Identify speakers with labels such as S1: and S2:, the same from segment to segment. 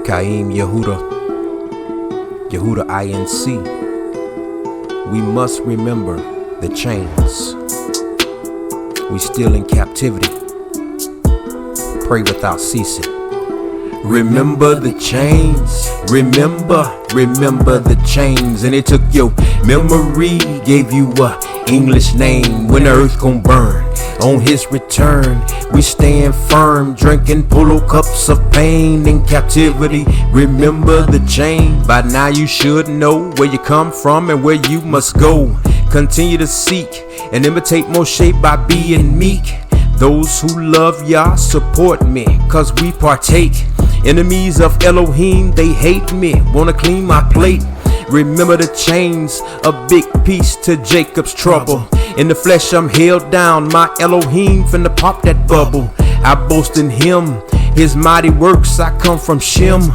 S1: Kaim Yehuda INC. We must remember the chains. We still in captivity. Pray without ceasing. Remember the chains. Remember the chains. And it took your memory, gave you a English name. When the earth gon' burn on his return, we stand firm, drinking polo cups of pain in captivity. Remember the chain. By now you should know where you come from and where you must go. Continue to seek and imitate Moshe by being meek. Those who love Yah support me, cause we partake. Enemies of Elohim, they hate me, wanna clean my plate. Remember the chains, a big piece to Jacob's trouble. In the flesh I'm held down, my Elohim finna pop that bubble. I boast in him, his mighty works, I come from Shem.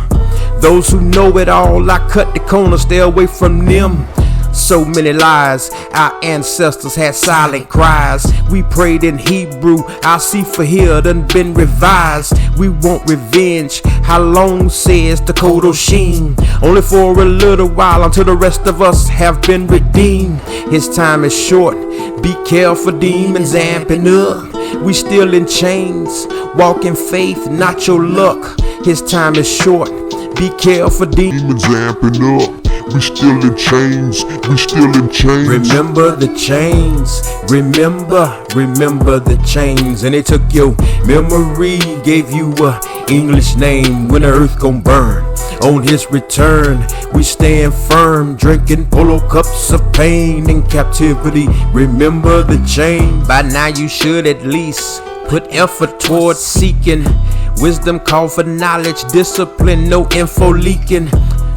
S1: Those who know it all, I cut the corner, stay away from them. So many lies, our ancestors had silent cries. We prayed in Hebrew, our Sefer here done been revised. We want revenge, how long says the Kodoshim? Only for a little while until the rest of us have been redeemed. His time is short, be careful, demons amping up. We still in chains, walk in faith, not your luck. His time is short, be careful, demons amping up. We still in chains, we still in chains. Remember the chains, remember the chains. And it took your memory, gave you a English name. When the earth gon' burn on his return, we stand firm, drinking polo cups of pain in captivity. Remember the chain. By now you should at least put effort towards seeking wisdom, call for knowledge, discipline, no info leaking.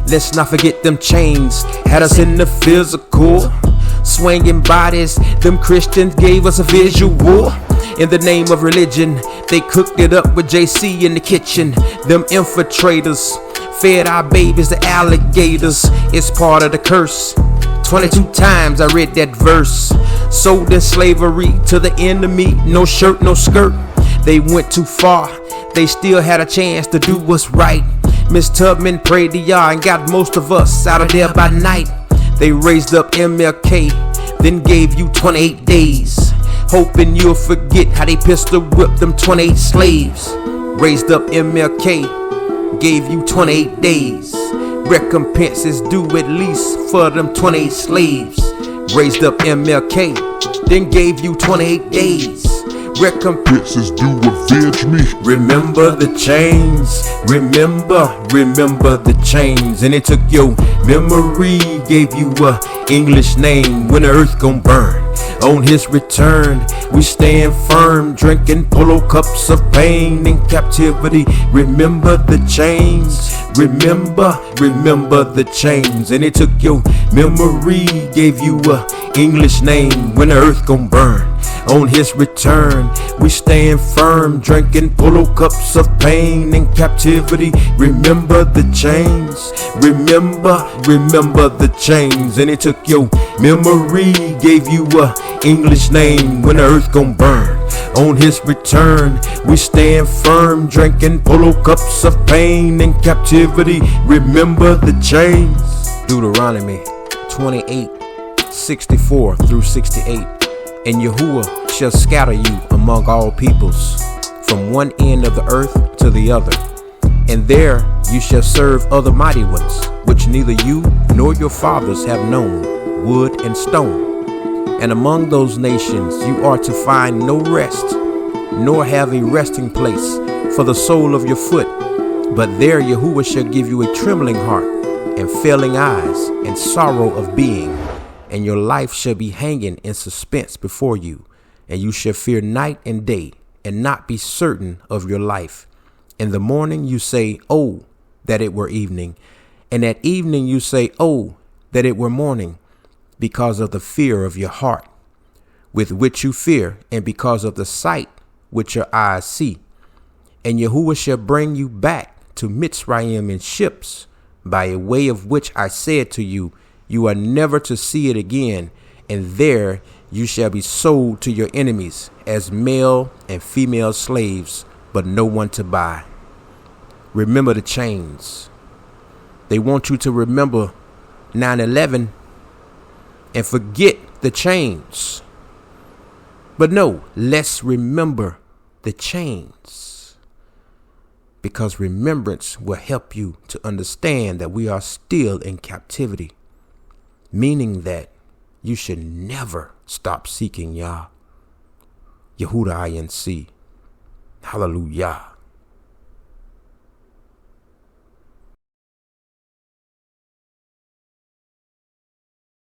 S1: Let's not forget them chains had us in the physical, swinging bodies. Them Christians gave us a visual. In the name of religion, they cooked it up with JC in the kitchen. Them infiltrators fed our babies to alligators. It's part of the curse. 22 times I read that verse. Sold in slavery to the enemy, no shirt, no skirt. They went too far, they still had a chance to do what's right. Miss Tubman prayed to Yah and got most of us out of there by night. They raised up MLK, then gave you 28 days, hoping you'll forget how they pistol whipped them 28 slaves. Raised up MLK, gave you 28 days. Recompense is due at least for them 28 slaves. Raised up MLK, then gave you 28 days. Recompense is due, avenge me. Remember the chains, remember the chains. And it took your memory, gave you a English name. When the earth gon' burn on his return, we stand firm, drinking polo cups of pain in captivity. Remember the chains, remember the chains. And it took your memory, gave you a English name. When the earth gon' burn on his return, we stand firm, drinking polo cups of pain in captivity. Remember the chains, remember the chains. And it took your memory, gave you a English name. When the earth gon' burn on his return, we stand firm, drinking polo cups of pain in captivity. Remember the chains. Deuteronomy 28:64 through 68. And Yahuwah shall scatter you among all peoples, from one end of the earth to the other. And there you shall serve other mighty ones, which neither you nor your fathers have known, wood and stone. And among those nations you are to find no rest, nor have a resting place for the sole of your foot. But there Yahuwah shall give you a trembling heart, and failing eyes, and sorrow of being. And your life shall be hanging in suspense before you, and you shall fear night and day, and not be certain of your life. In the morning you say, oh, that it were evening. And at evening you say, oh, that it were morning, because of the fear of your heart, with which you fear, and because of the sight which your eyes see. And Yahuwah shall bring you back to Mitzrayim in ships, by a way of which I said to you, you are never to see it again, and there you shall be sold to your enemies as male and female slaves, but no one to buy. remember the Chainz. They want you to remember 9/11 and forget the Chainz. But no, let's remember the Chainz, because remembrance will help you to understand that we are still in captivity, meaning that you should never stop seeking Yah. Yehuda INC. Hallelujah.